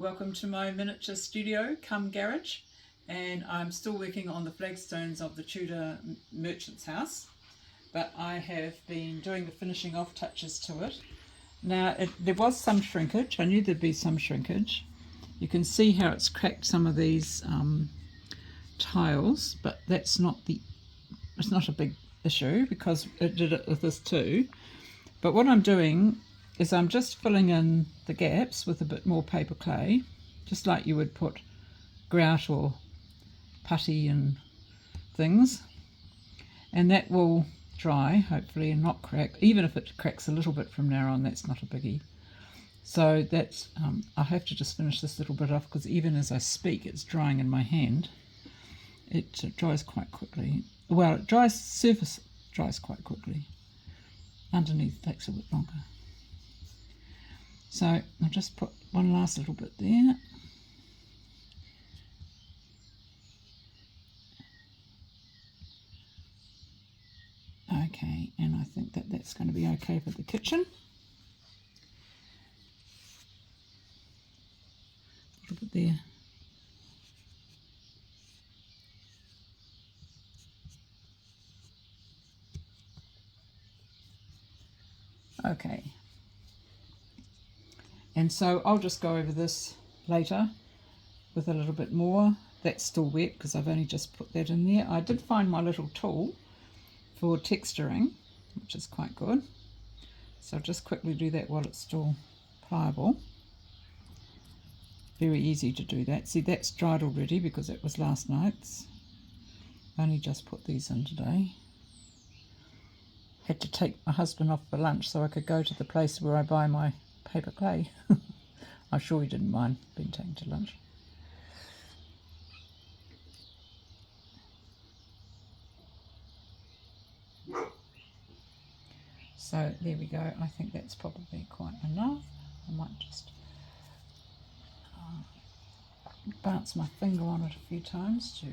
Welcome to my miniature studio cum garage, and I'm still working on the flagstones of the Tudor merchant's house, but I have been doing the finishing off touches to it. Now there was some shrinkage. I knew there'd be some shrinkage. You can see how it's cracked some of these tiles, but it's not a big issue because it did it with this too. But what I'm doing is I'm just filling in the gaps with a bit more paper clay, just like you would put grout or putty and things, and that will dry hopefully and not crack. Even if it cracks a little bit from now on, that's not a biggie. So that's I have to just finish this little bit off because even as I speak it's drying in my hand. It dries quite quickly. Well, surface dries quite quickly. Underneath takes a bit longer. So I'll just put one last little bit there. Okay, and I think that that's going to be okay for the kitchen. A little bit there. Okay. And so I'll just go over this later with a little bit more. That's still wet because I've only just put that in there. I did find my little tool for texturing, which is quite good. So I'll just quickly do that while it's still pliable. Very easy to do that. See, that's dried already because it was last night's. I only just put these in today. Had to take my husband off for lunch so I could go to the place where I buy my paper clay. I'm sure he didn't mind being taken to lunch. So there we go. I think that's probably quite enough. I might just bounce my finger on it a few times to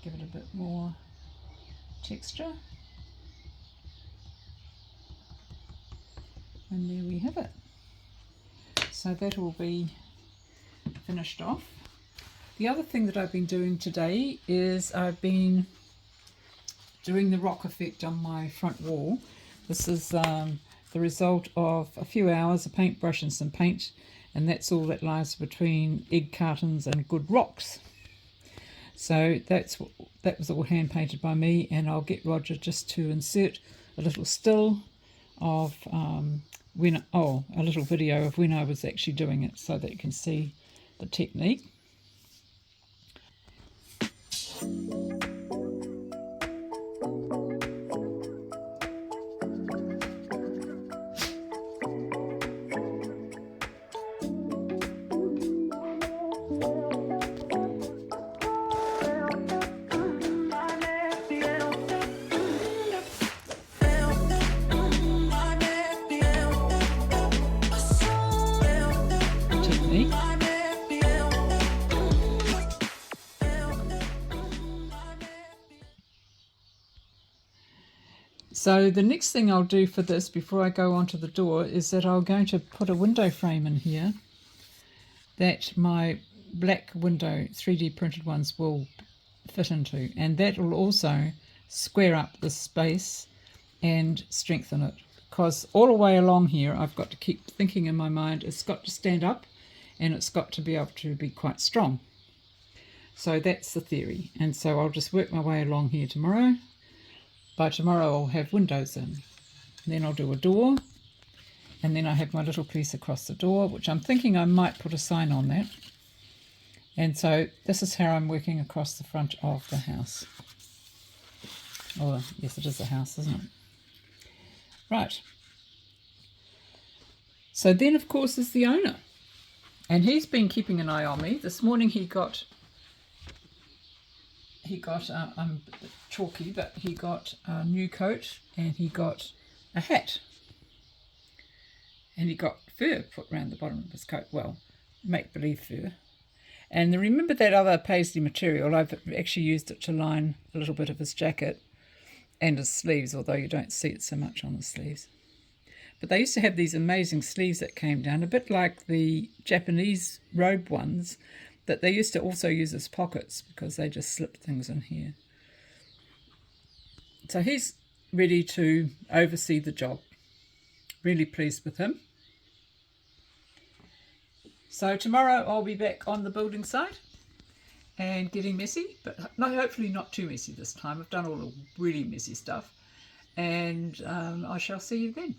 give it a bit more texture. And there we have it. So that will be finished off. The other thing that I've been doing today is I've been doing the rock effect on my front wall. This is the result of a few hours, a paintbrush and some paint, and that's all that lies between egg cartons and good rocks. So that was all hand painted by me, and I'll get Roger just to insert a little still of a little video of when I was actually doing it so that you can see the technique. So the next thing I'll do for this before I go onto the door is that I'm going to put a window frame in here that my black window 3D printed ones will fit into, and that will also square up this space and strengthen it, because all the way along here I've got to keep thinking in my mind it's got to stand up and it's got to be able to be quite strong. So that's the theory, and so I'll just work my way along here tomorrow. By tomorrow I'll have windows in. Then I'll do a door, and then I have my little piece across the door, which I'm thinking I might put a sign on that. And so this is how I'm working across the front of the house. Oh, yes, it is a house, isn't it? Right. So then, of course, is the owner. And he's been keeping an eye on me. This morning he got I'm a bit chalky, but he got a new coat and he got a hat. And he got fur put around the bottom of his coat. Well, make-believe fur. And remember that other paisley material, I've actually used it to line a little bit of his jacket and his sleeves, although you don't see it so much on the sleeves. But they used to have these amazing sleeves that came down, a bit like the Japanese robe ones, that they used to also use as pockets because they just slipped things in here. So he's ready to oversee the job. Really pleased with him. So tomorrow I'll be back on the building site and getting messy, but no, hopefully not too messy this time. I've done all the really messy stuff, and I shall see you then.